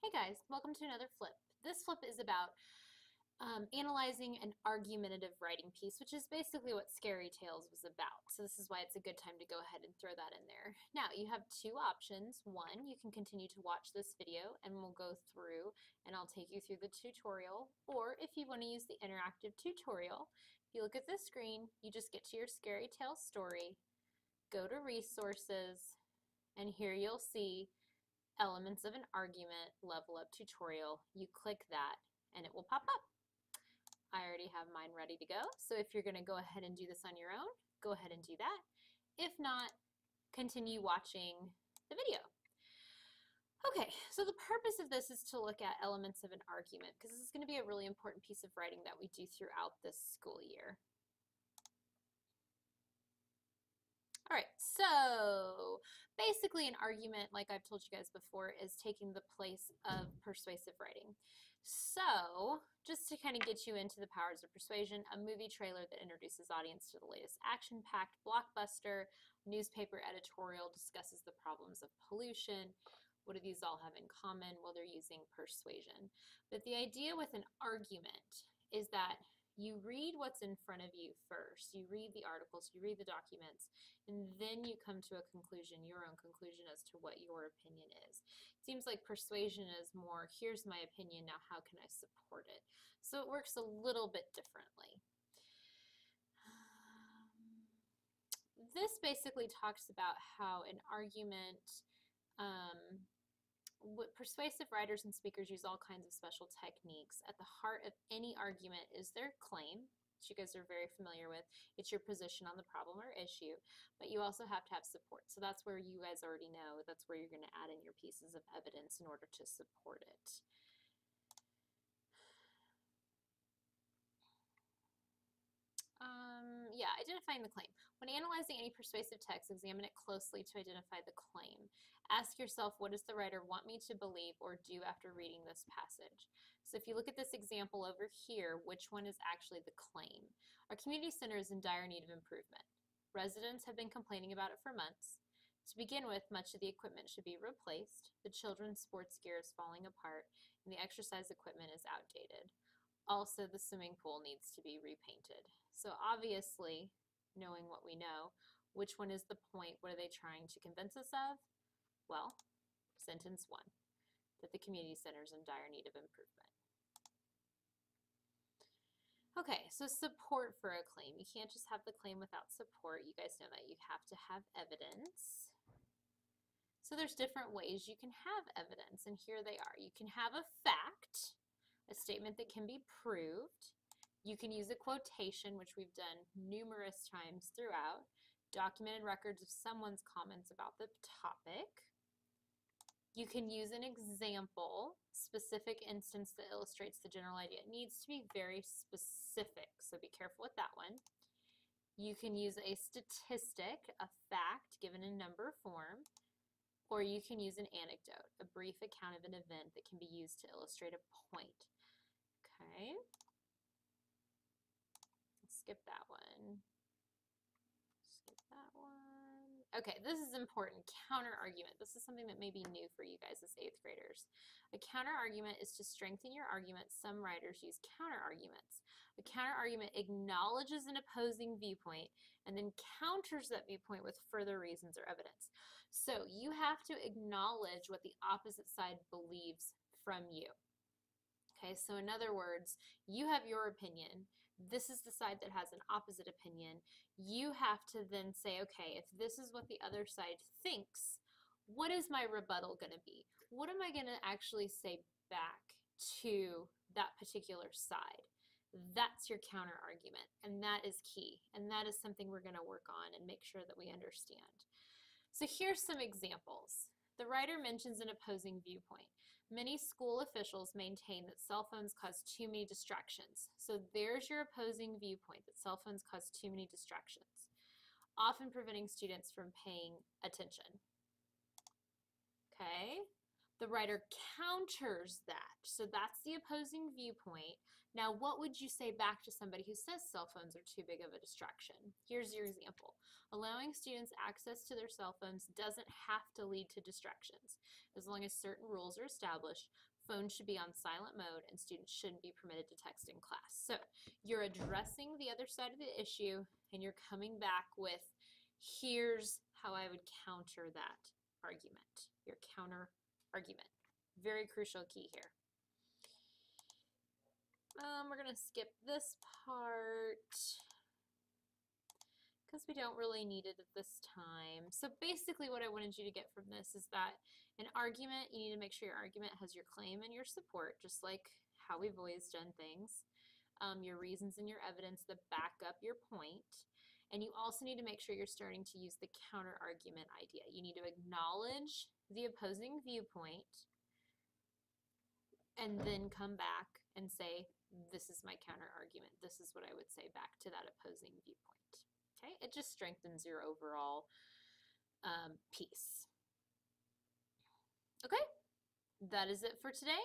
Hey guys, welcome to another flip. This flip is about analyzing an argumentative writing piece, which is basically what Scary Tales was about. So this is why it's a good time to go ahead and throw that in there. Now, you have two options. One, you can continue to watch this video and we'll go through and I'll take you through the tutorial. Or if you want to use the interactive tutorial, if you look at the screen, you just get to your Scary Tales story, go to resources, and here you'll see Elements of an Argument Level Up Tutorial. You click that and it will pop up. I already have mine ready to go, so if you're going to go ahead and do this on your own, go ahead and do that. If not, continue watching the video. Okay, so the purpose of this is to look at elements of an argument because this is going to be a really important piece of writing that we do throughout this school year. All right, so basically an argument, like I've told you guys before, is taking the place of persuasive writing. So just to kind of get you into the powers of persuasion, a movie trailer that introduces audience to the latest action-packed blockbuster, newspaper editorial discusses the problems of pollution. What do these all have in common? Well, they're using persuasion. But the idea with an argument is that you read what's in front of you first. You read the articles, you read the documents, and then you come to a conclusion, your own conclusion as to what your opinion is. It seems like persuasion is more, here's my opinion, now how can I support it? So it works a little bit differently. This basically talks about how an argument, persuasive writers and speakers use all kinds of special techniques. At the heart of any argument is their claim, which you guys are very familiar with. It's your position on the problem or issue, but you also have to have support. So that's where you guys already know, that's where you're going to add in your pieces of evidence in order to support it. Yeah, identifying the claim. When analyzing any persuasive text, examine it closely to identify the claim. Ask yourself, what does the writer want me to believe or do after reading this passage? So if you look at this example over here, which one is actually the claim? Our community center is in dire need of improvement. Residents have been complaining about it for months. To begin with, much of the equipment should be replaced. The children's sports gear is falling apart, and the exercise equipment is outdated. Also, the swimming pool needs to be repainted. So obviously, knowing what we know, which one is the point? What are they trying to convince us of? Well, sentence one, that the community center is in dire need of improvement. Okay, so support for a claim. You can't just have the claim without support. You guys know that you have to have evidence. So there's different ways you can have evidence, and here they are. You can have a fact, a statement that can be proved. You can use a quotation, which we've done numerous times throughout, documented records of someone's comments about the topic. You can use an example, specific instance that illustrates the general idea. It needs to be very specific, so be careful with that one. You can use a statistic, a fact given in number form, or you can use an anecdote, a brief account of an event that can be used to illustrate a point. Okay, skip that one. Skip that one. Okay, this is important. Counter argument. This is something that may be new for you guys as 8th graders. A counter argument is to strengthen your argument. Some writers use counter arguments. A counter argument acknowledges an opposing viewpoint and then counters that viewpoint with further reasons or evidence. So you have to acknowledge what the opposite side believes from you. Okay, so in other words, you have your opinion. This is the side that has an opposite opinion. You have to then say, okay, if this is what the other side thinks, what is my rebuttal going to be? What am I going to actually say back to that particular side? That's your counter argument, and that is key, and that is something we're going to work on and make sure that we understand. So here's some examples. The writer mentions an opposing viewpoint. Many school officials maintain that cell phones cause too many distractions. So there's your opposing viewpoint, that cell phones cause too many distractions, often preventing students from paying attention. Okay, the writer counters that. So that's the opposing viewpoint. Now, what would you say back to somebody who says cell phones are too big of a distraction? Here's your example. Allowing students access to their cell phones doesn't have to lead to distractions. As long as certain rules are established, Phones should be on silent mode, and students shouldn't be permitted to text in class. So you're addressing the other side of the issue, and you're coming back with, here's how I would counter that argument, your counter argument. Very crucial key here. We're going to skip this part because we don't really need it at this time. So basically what I wanted you to get from this is that an argument, you need to make sure your argument has your claim and your support, just like how we've always done things, your reasons and your evidence that back up your point. And you also need to make sure you're starting to use the counter argument idea. You need to acknowledge the opposing viewpoint and then come back and say, this is my counter argument. This is what I would say back to that opposing viewpoint. Okay, it just strengthens your overall piece. Okay, that is it for today.